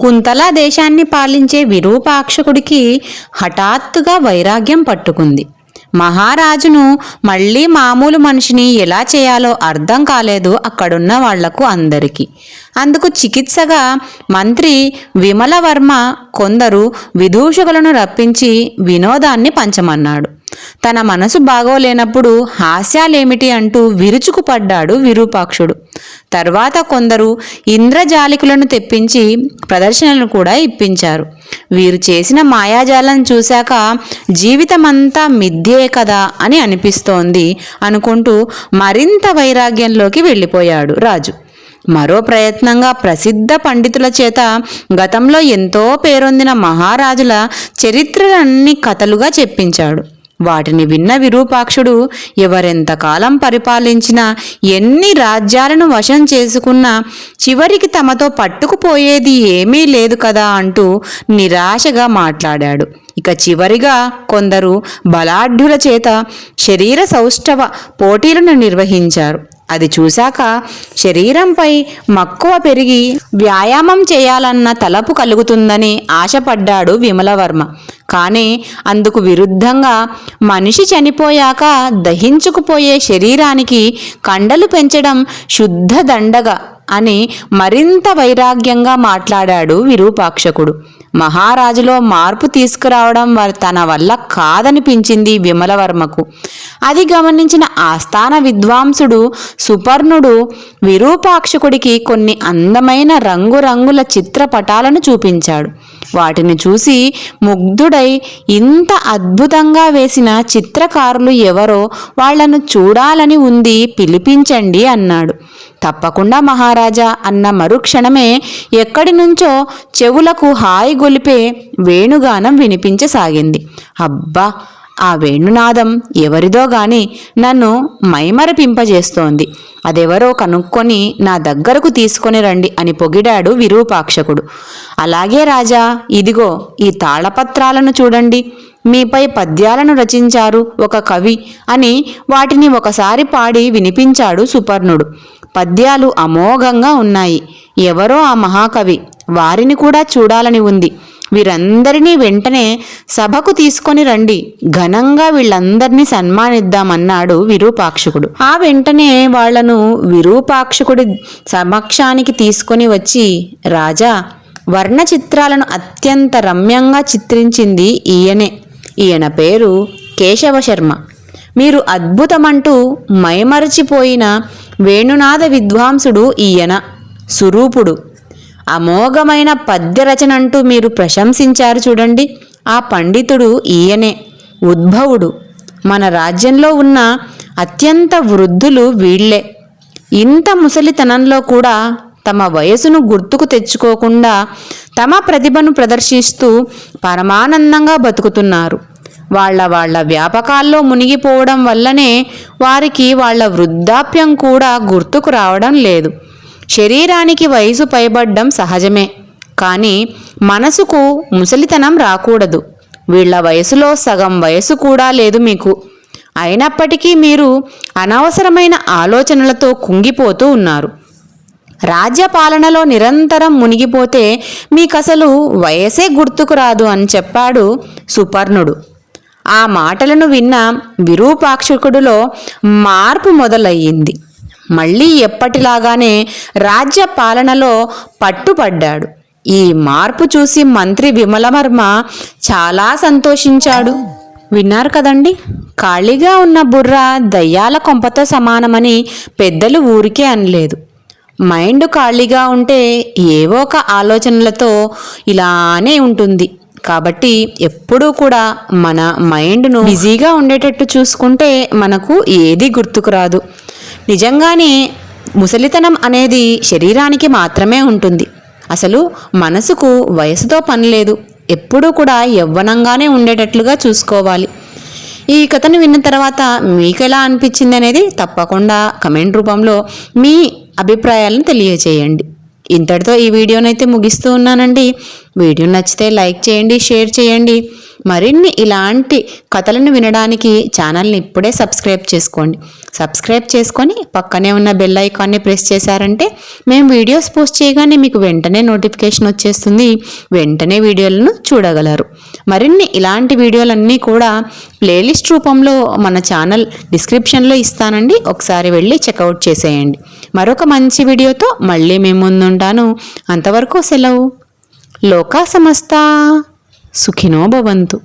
కుంతలా దేశాన్ని పాలించే విరూపాక్షకుడికి హఠాత్తుగా వైరాగ్యం పట్టుకుంది. మహారాజును మళ్ళీ మామూలు మనిషిని ఎలా చేయాలో అర్థం కాలేదు అక్కడున్న వాళ్లకు అందరికీ. అందుకు చికిత్సగా మంత్రి విమలవర్మ కొందరు విదూషకులను రప్పించి వినోదాన్ని పంచమన్నాడు. తన మనసు బాగోలేనప్పుడు హాస్యాలేమిటి అంటూ విరుచుకుపడ్డాడు విరూపాక్షుడు. తర్వాత కొందరు ఇంద్రజాలికులను తెప్పించి ప్రదర్శనలు కూడా ఇప్పించారు. వీరు చేసిన మాయాజాలం చూశాక జీవితమంతా మిథ్యే కదా అని అనిపిస్తోంది అనుకుంటూ మరింత వైరాగ్యంలోకి వెళ్ళిపోయాడు రాజు. మరో ప్రయత్నంగా ప్రసిద్ధ పండితుల చేత గతంలో ఎంతో పేరొందిన మహారాజుల చరిత్రలన్నీ కథలుగా చెప్పించాడు. వాటిని విన్న విరూపాక్షుడు ఎవరెంతకాలం పరిపాలించినా, ఎన్ని రాజ్యాలను వశం చేసుకున్నా చివరికి తమతో పట్టుకుపోయేది ఏమీ లేదు కదా అంటూ నిరాశగా మాట్లాడాడు. ఇక చివరిగా కొందరు బలాఢ్యుల చేత శరీర సౌష్ఠవ పోటీలను నిర్వహించారు. అది చూశాక శరీరంపై మక్కువ పెరిగి వ్యాయామం చేయాలన్న తలపు కలుగుతుందని ఆశపడ్డాడు విమలవర్మ. కానీ అందుకు విరుద్ధంగా మనిషి చనిపోయాక దహించుకుపోయే శరీరానికి కండలు పెంచడం శుద్ధ దండగ అని మరింత వైరాగ్యంగా మాట్లాడాడు విరూపాక్షకుడు. మహారాజులో మార్పు తీసుకురావడం తన వల్ల కాదనిపించింది విమలవర్మకు. అది గమనించిన ఆస్థాన విద్వాంసుడు సుపర్ణుడు విరూపాక్షకుడికి కొన్ని అందమైన రంగురంగుల చిత్రపటాలను చూపించాడు. వాటిని చూసి ముగ్ధుడై, ఇంత అద్భుతంగా వేసిన చిత్రకారులు ఎవరో వాళ్లను చూడాలని ఉంది, పిలిపించండి అన్నాడు. తప్పకుండా మహారాజా అన్న మరుక్షణమే ఎక్కడి నుంచో చెవులకు హాయి గొలిపే వేణుగానం వినిపించసాగింది. అబ్బా, ఆ వేణునాదం ఎవరిదో గాని నన్ను మైమరపింపజేస్తోంది. అదెవరో కనుక్కొని నా దగ్గరకు తీసుకొని రండి అని పొగిడాడు విరూపాక్షకుడు. అలాగే రాజా, ఇదిగో ఈ తాళపత్రాలను చూడండి. మీపై పద్యాలను రచించారు ఒక కవి అని వాటిని ఒకసారి పాడి వినిపించాడు సుపర్ణుడు. పద్యాలు అమోఘంగా ఉన్నాయి. ఎవరో ఆ మహాకవి, వారిని కూడా చూడాలని ఉంది. వీరందరినీ వెంటనే సభకు తీసుకొని రండి, ఘనంగా వీళ్ళందరినీ సన్మానిద్దామన్నాడు విరూపాక్షకుడు. ఆ వెంటనే వాళ్లను విరూపాక్షకుడి సమక్షానికి తీసుకొని వచ్చి, రాజా, వర్ణ చిత్రాలను అత్యంత రమ్యంగా చిత్రించింది ఈయన పేరు కేశవశర్మ. మీరు అద్భుతమంటూ మైమరచిపోయిన వేణునాద విద్వాంసుడు ఈయన. సురూపుడు అమోఘమైన పద్యరచనంటూ మీరు ప్రశంసించారు చూడండి, ఆ పండితుడు ఈయనే. ఉద్భవుడు. మన రాజ్యంలో ఉన్న అత్యంత వృద్ధులు వీళ్లే. ఇంత ముసలితనంలో కూడా తమ వయసును గుర్తుకు తెచ్చుకోకుండా తమ ప్రతిభను ప్రదర్శిస్తూ పరమానందంగా బతుకుతున్నారు. వాళ్ళ వ్యాపకాల్లో మునిగిపోవడం వల్లనే వారికి వాళ్ళ వృద్ధాప్యం కూడా గుర్తుకు రావడం లేదు. శరీరానికి వయసు పైబడ్డం సహజమే, కానీ మనసుకు ముసలితనం రాకూడదు. వీళ్ల వయసులో సగం వయసు కూడా లేదు మీకు. అయినప్పటికీ మీరు అనవసరమైన ఆలోచనలతో కుంగిపోతూ ఉన్నారు. రాజ్యపాలనలో నిరంతరం మునిగిపోతే మీకసలు వయసే గుర్తుకు రాదు అని చెప్పాడు సుపర్ణుడు. ఆ మాటలను విన్న విరూపాక్షకుడిలో మార్పు మొదలయ్యింది. మళ్ళీ ఎప్పటిలాగానే రాజ్య పాలనలో పట్టుపడ్డాడు. ఈ మార్పు చూసి మంత్రి విమలవర్మ చాలా సంతోషించాడు. విన్నారు కదండి, ఖాళీగా ఉన్న బుర్ర దయ్యాల కొంపతో సమానమని పెద్దలు ఊరికే అనలేదు. మైండ్ ఖాళీగా ఉంటే ఏవో ఒక ఆలోచనలతో ఇలానే ఉంటుంది. కాబట్టి ఎప్పుడూ కూడా మన మైండ్ను బిజీగా ఉండేటట్టు చూసుకుంటే మనకు ఏది గుర్తుకు రాదు. నిజంగానే ముసలితనం అనేది శరీరానికి మాత్రమే ఉంటుంది. అసలు మనసుకు వయసుతో పని లేదు. ఎప్పుడూ కూడా యవ్వనంగానే ఉండేటట్లుగా చూసుకోవాలి. ఈ కథను విన్న తర్వాత మీకు ఎలా అనిపించింది అనేది తప్పకుండా కమెంట్ రూపంలో మీ అభిప్రాయాలను తెలియచేయండి. ఇంతటితో ఈ వీడియోనైతే ముగిస్తూ ఉన్నానండి. వీడియో నచ్చితే లైక్ చేయండి, షేర్ చేయండి. మరిన్ని ఇలాంటి కథలను వినడానికి ఛానల్ని ఇప్పుడే సబ్స్క్రైబ్ చేసుకోండి. సబ్స్క్రైబ్ చేసుకొని పక్కనే ఉన్న బెల్ ఐకాన్ని ప్రెస్ చేశారంటే మేము వీడియోస్ పోస్ట్ చేయగానే మీకు వెంటనే నోటిఫికేషన్ వచ్చేస్తుంది. వెంటనే వీడియోలను చూడగలరు. మరిన్ని ఇలాంటి వీడియోలన్నీ కూడా ప్లేలిస్ట్ రూపంలో మన ఛానల్ డిస్క్రిప్షన్లో ఇస్తానండి. ఒకసారి వెళ్ళి చెక్అవుట్ చేసేయండి. మరొక మంచి వీడియోతో మళ్ళీ మేము ముందుంటాను. అంతవరకు సెలవు. లోకా సమస్తా సుఖినో భవంతు.